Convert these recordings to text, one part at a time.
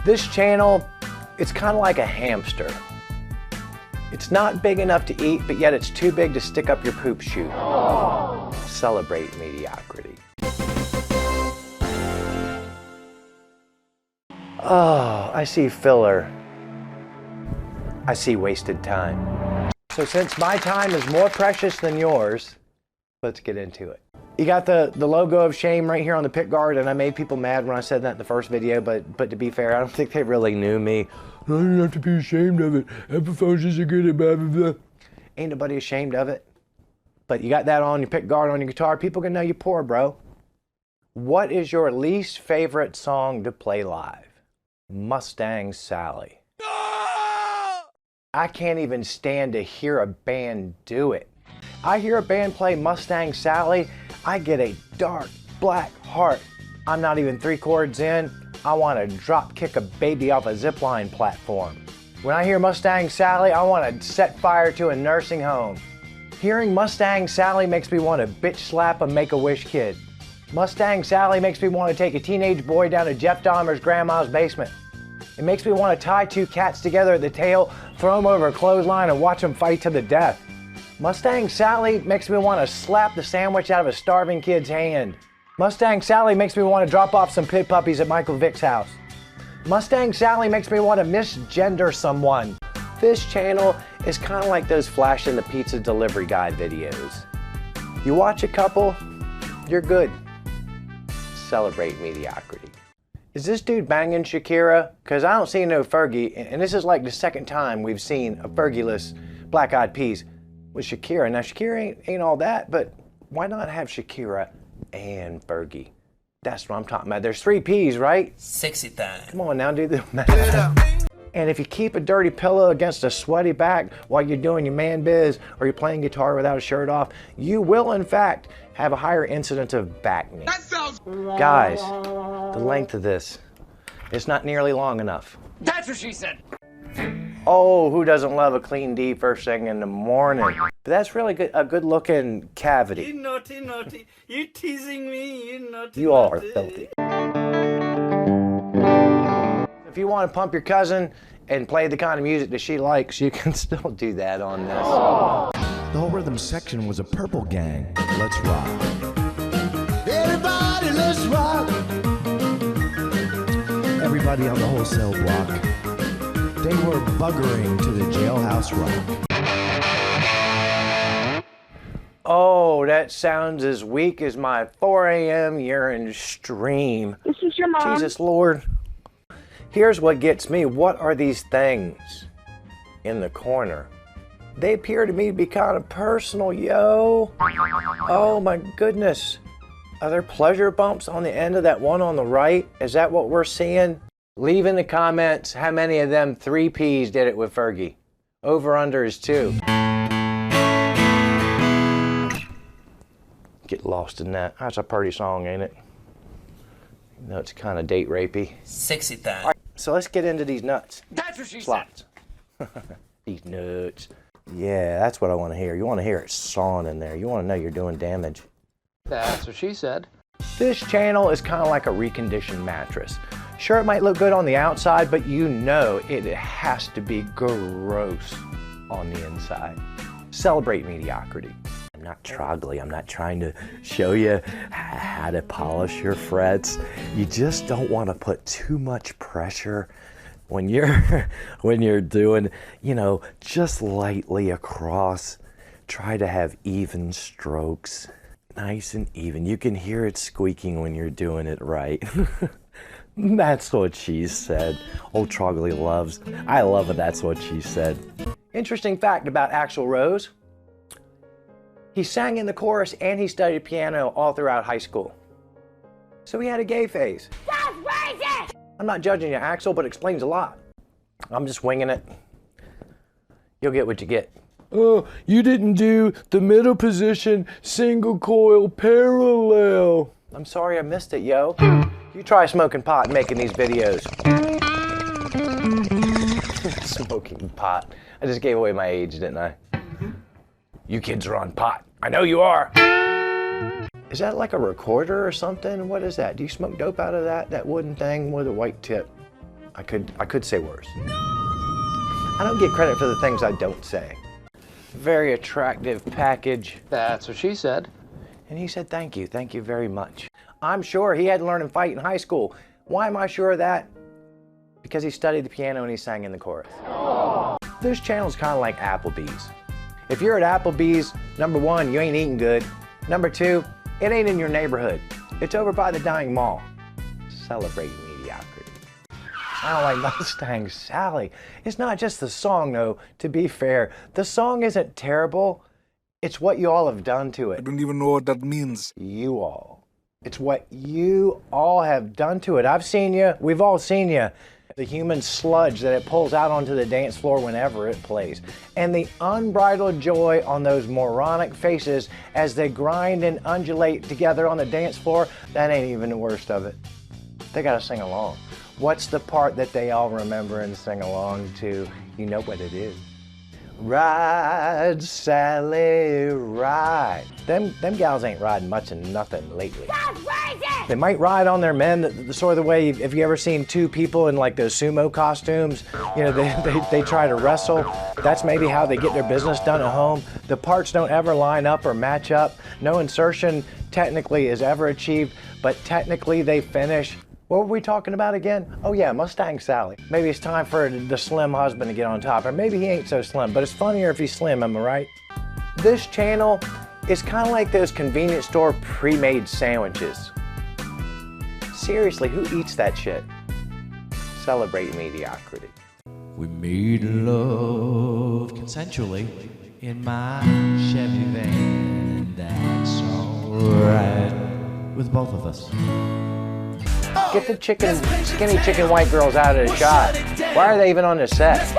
This channel, it's kind of like a hamster. It's not big enough to eat, but yet it's too big to stick up your poop chute. Celebrate mediocrity. Oh, I see filler. I see wasted time. So since my time is more precious than yours, let's get into it. You got the logo of shame right here on the pick guard, and I made people mad when I said that in the first video, but to be fair, I don't think they really knew me. I don't have to be ashamed of it. Epiphones isn't good at blah, blah, blah. Ain't nobody ashamed of it. But you got that on your pick guard on your guitar, people can know you're poor, bro. What is your least favorite song to play live? Mustang Sally. I can't even stand to hear a band do it. I hear a band play Mustang Sally, I get a dark, black heart. I'm not even 3 chords in, I want to drop kick a baby off a zipline platform. When I hear Mustang Sally, I want to set fire to a nursing home. Hearing Mustang Sally makes me want to bitch slap a Make-A-Wish kid. Mustang Sally makes me want to take a teenage boy down to Jeff Dahmer's grandma's basement. It makes me want to tie 2 cats together at the tail, throw them over a clothesline, and watch them fight to the death. Mustang Sally makes me want to slap the sandwich out of a starving kid's hand. Mustang Sally makes me want to drop off some pit puppies at Michael Vick's house. Mustang Sally makes me want to misgender someone. This channel is kind of like those Flash in the Pizza Delivery Guy videos. You watch a couple, you're good. Celebrate mediocrity. Is this dude banging Shakira? Because I don't see no Fergie, and this is like the second time we've seen a Fergie-less Black Eyed Peas with Shakira. Now Shakira ain't all that, but why not have Shakira and Fergie? That's what I'm talking about. There's 3 P's, right? Sexy time. Come on now, do the math. And if you keep a dirty pillow against a sweaty back while you're doing your man biz or you're playing guitar without a shirt off, you will in fact have a higher incidence of back knee. That sounds... Guys, the length of this, it's not nearly long enough. That's what she said. Oh, who doesn't love a clean D first thing in the morning? But that's really good, a good looking cavity. You naughty, naughty. You teasing me, you naughty. You all are filthy. If you want to pump your cousin and play the kind of music that she likes, you can still do that on this. The whole rhythm section was a Purple Gang. Let's rock. Everybody, let's rock. Everybody on the wholesale block, they were buggering to the Jailhouse Rock. Oh, that sounds as weak as my 4 a.m. urine stream. This is your mom. Jesus Lord. Here's what gets me. What are these things in the corner? They appear to me to be kind of personal, yo. Oh my goodness. Are there pleasure bumps on the end of that one on the right? Is that what we're seeing? Leave in the comments how many of them 3 Ps did it with Fergie. Over under is 2. Get lost in that. That's a pretty song, ain't it? You know, it's kind of date rapey. Sexy time. All right, so let's get into these nuts. That's what she Slots. These nuts. Yeah, that's what I want to hear. You want to hear it sawing in there. You want to know you're doing damage. That's what she said. This channel is kind of like a reconditioned mattress. Sure, it might look good on the outside, but you know it has to be gross on the inside. Celebrate mediocrity. I'm not Trogly. I'm not trying to show you how to polish your frets. You just don't want to put too much pressure when you're doing, you know, just lightly across. Try to have even strokes. Nice and even. You can hear it squeaking when you're doing it right. That's what she said. Old Trogly loves. I love it. That's what she said. Interesting fact about Axl Rose. He sang in the chorus and he studied piano all throughout high school. So he had a gay phase. That's racist! I'm not judging you, Axl, but it explains a lot. I'm just winging it. You'll get what you get. Oh, you didn't do the middle position single coil parallel. I'm sorry I missed it, yo. You try smoking pot and making these videos. Smoking pot. I just gave away my age, didn't I? You kids are on pot. I know you are. Is that like a recorder or something? What is that? Do you smoke dope out of that? That wooden thing with a white tip? I could say worse. I don't get credit for the things I don't say. Very attractive package. That's what she said. And he said, thank you very much. I'm sure he had to learn and fight in high school. Why am I sure of that? Because he studied the piano and he sang in the chorus. This channel's kind of like Applebee's. If you're at Applebee's, number one, you ain't eating good. Number two, it ain't in your neighborhood. It's over by the dying mall. Celebrating mediocrity. I don't like Mustang Sally. It's not just the song though, to be fair. The song isn't terrible. It's what you all have done to it. I don't even know what that means. You all. It's what you all have done to it. I've seen you. We've all seen you. The human sludge that it pulls out onto the dance floor whenever it plays. And the unbridled joy on those moronic faces as they grind and undulate together on the dance floor, that ain't even the worst of it. They gotta sing along. What's the part that they all remember and sing along to? You know what it is. Ride, Sally, ride. Them gals ain't riding much of nothing lately. They might ride on their men, the sort of the way, if you ever seen two people in like those sumo costumes, you know, they try to wrestle. That's maybe how they get their business done at home. The parts don't ever line up or match up. No insertion technically is ever achieved, but technically they finish. What were we talking about again? Oh yeah, Mustang Sally. Maybe it's time for the slim husband to get on top, or maybe he ain't so slim, but it's funnier if he's slim, am I right? This channel is kind of like those convenience store pre-made sandwiches. Seriously, who eats that shit? Celebrate mediocrity. We made love consensually in my Chevy van, and that's alright with both of us. Get the skinny chicken white girls out of the shot. Why are they even on the set?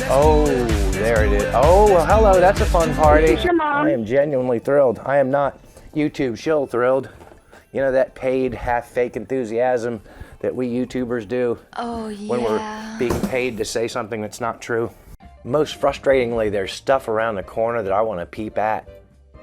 Oh, there it is. Oh, well, hello, that's a fun party. I am genuinely thrilled. I am not YouTube shill thrilled. You know that paid, half-fake enthusiasm that we YouTubers do when we're being paid to say something that's not true. Most frustratingly, there's stuff around the corner that I want to peep at.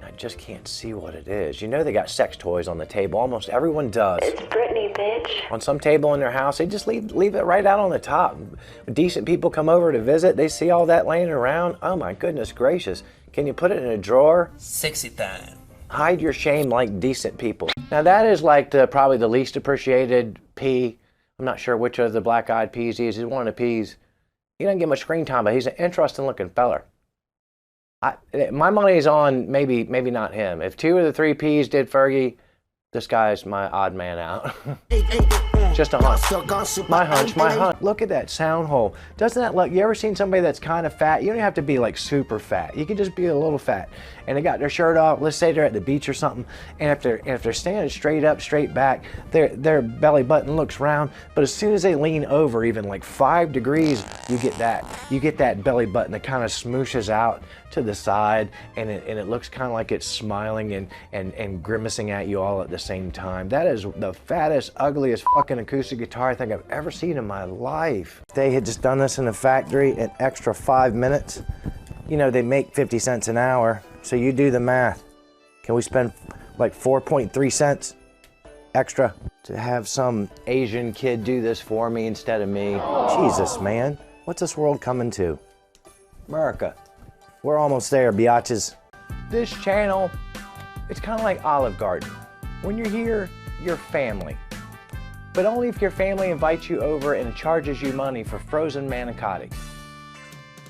I just can't see what it is. You know they got sex toys on the table. Almost everyone does. It's Brittany, bitch. On some table in their house, they just leave it right out on the top. When decent people come over to visit, they see all that laying around. Oh my goodness gracious. Can you put it in a drawer? Sexy time. Hide your shame like decent people. Now that is like probably the least appreciated P. I'm not sure which of the black-eyed peas he is. He's one of the P's. He doesn't get much screen time, but he's an interesting looking feller. My money's on maybe not him. If 2 of the 3 P's did Fergie, this guy's my odd man out. Just a hunch. My hunch. Look at that sound hole. Doesn't that look, you ever seen somebody that's kind of fat? You don't have to be like super fat. You can just be a little fat. And they got their shirt off, let's say they're at the beach or something, and if they're standing straight up, straight back, their belly button looks round, but as soon as they lean over even like 5 degrees, you get that belly button that kind of smooshes out to the side, and it looks kind of like it's smiling and grimacing at you all at the same time. That is the fattest, ugliest fucking acoustic guitar I think I've ever seen in my life. If they had just done this in a factory an extra 5 minutes, you know, they make 50 cents an hour, so you do the math. Can we spend like 4.3 cents extra to have some Asian kid do this for me instead of me? Jesus, man. What's this world coming to? America. We're almost there, biatches. This channel, it's kind of like Olive Garden. When you're here, you're family. But only if your family invites you over and charges you money for frozen manicotti.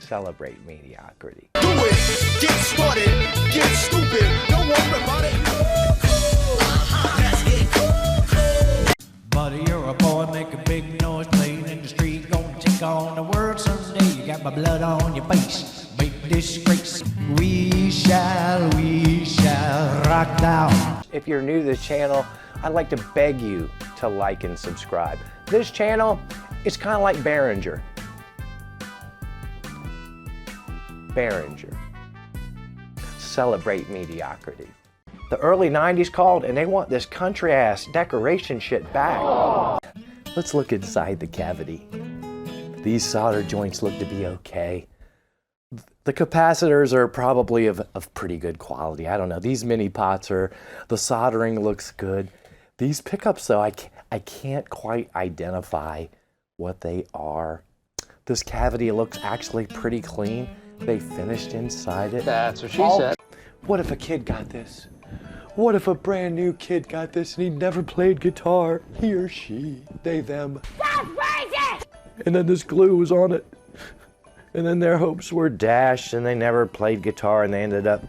Celebrate mediocrity. Do it, get started, get stupid, don't worry about it. Let's get cool. Buddy, you're a boy, make a big noise, playing in the street, gonna take on the world someday. You got my blood on your face, big disgrace. We shall rock down. If you're new to this channel, I'd like to beg you to like and subscribe. This channel is kind of like Behringer. Celebrate mediocrity. The early 90s called and they want this country ass decoration shit back. Let's look inside the cavity. These solder joints look to be okay. The capacitors are probably of pretty good quality. I don't know, these mini pots the soldering looks good. These pickups, though, I can't quite identify what they are. This cavity looks actually pretty clean. They finished inside it. That's what she said. What if a kid got this? What if a brand new kid got this and he never played guitar? He or she, they, them. That's racist! And then this glue was on it. And then their hopes were dashed and they never played guitar and they ended up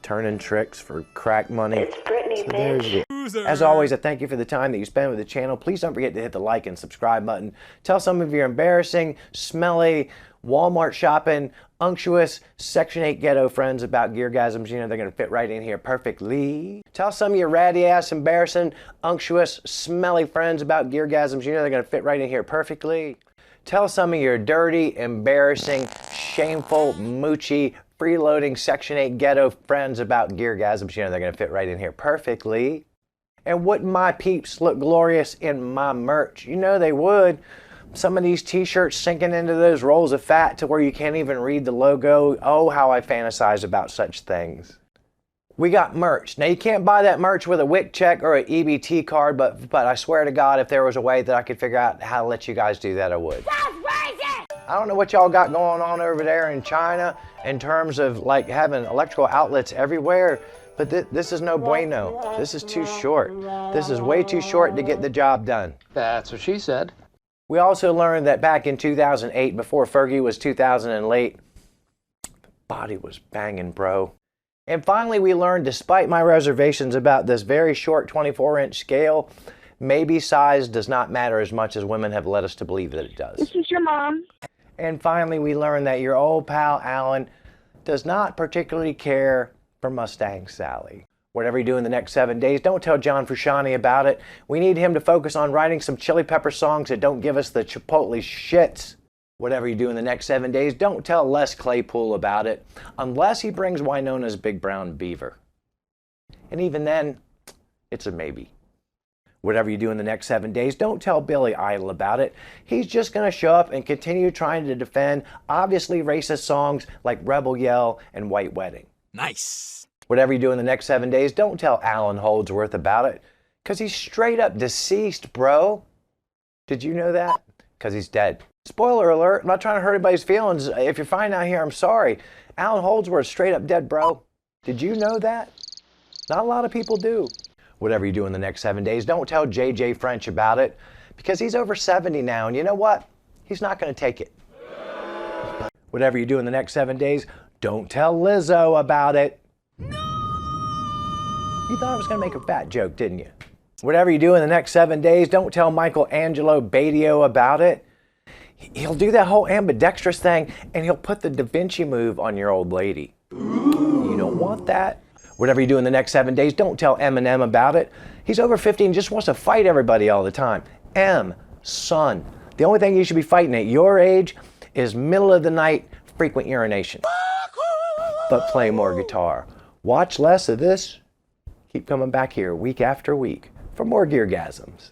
turning tricks for crack money. It's Brittany, bitch. As always, I thank you for the time that you spend with the channel. Please don't forget to hit the like and subscribe button. Tell some of your embarrassing, smelly, Walmart shopping, unctuous Section 8 ghetto friends about GearGasms. You know they're going to fit right in here perfectly. Tell some of your ratty ass, embarrassing, unctuous, smelly friends about GearGasms. You know they're going to fit right in here perfectly. Tell some of your dirty, embarrassing, shameful, moochy, freeloading Section 8 ghetto friends about GearGasms. You know they're going to fit right in here perfectly. And wouldn't my peeps look glorious in my merch? You know they would. Some of these t-shirts sinking into those rolls of fat to where you can't even read the logo. Oh, how I fantasize about such things. We got merch. Now, you can't buy that merch with a WIC check or an EBT card, but I swear to God, if there was a way that I could figure out how to let you guys do that, I would. That's racist! I don't know what y'all got going on over there in China in terms of like having electrical outlets everywhere, but this is no bueno. This is too short. This is way too short to get the job done. That's what she said. We also learned that back in 2008, before Fergie was 2008, the body was banging, bro. And finally, we learned, despite my reservations about this very short 24-inch scale, maybe size does not matter as much as women have led us to believe that it does. This is your mom. And finally, we learned that your old pal Alan does not particularly care for Mustang Sally. Whatever you do in the next 7 days, don't tell John Frusciante about it. We need him to focus on writing some Chili Pepper songs that don't give us the Chipotle shits. Whatever you do in the next 7 days, don't tell Les Claypool about it, unless he brings Winona's Big Brown Beaver. And even then, it's a maybe. Whatever you do in the next 7 days, don't tell Billy Idol about it. He's just going to show up and continue trying to defend obviously racist songs like Rebel Yell and White Wedding. Nice. Whatever you do in the next 7 days, don't tell Alan Holdsworth about it, because he's straight up deceased, bro. Did you know that? Because he's dead. Spoiler alert, I'm not trying to hurt anybody's feelings. If you're finding out here, I'm sorry. Alan Holdsworth's straight up dead, bro. Did you know that? Not a lot of people do. Whatever you do in the next 7 days, don't tell JJ French about it, because he's over 70 now, and you know what? He's not going to take it. Whatever you do in the next 7 days, don't tell Lizzo about it. You thought I was going to make a fat joke, didn't you? Whatever you do in the next 7 days, don't tell Michelangelo Badio about it. He'll do that whole ambidextrous thing, and he'll put the Da Vinci move on your old lady. You don't want that. Whatever you do in the next 7 days, don't tell Eminem about it. He's over 50 and just wants to fight everybody all the time. Son, the only thing you should be fighting at your age is middle of the night frequent urination. But play more guitar. Watch less of this. Keep coming back here week after week for more GearGasms.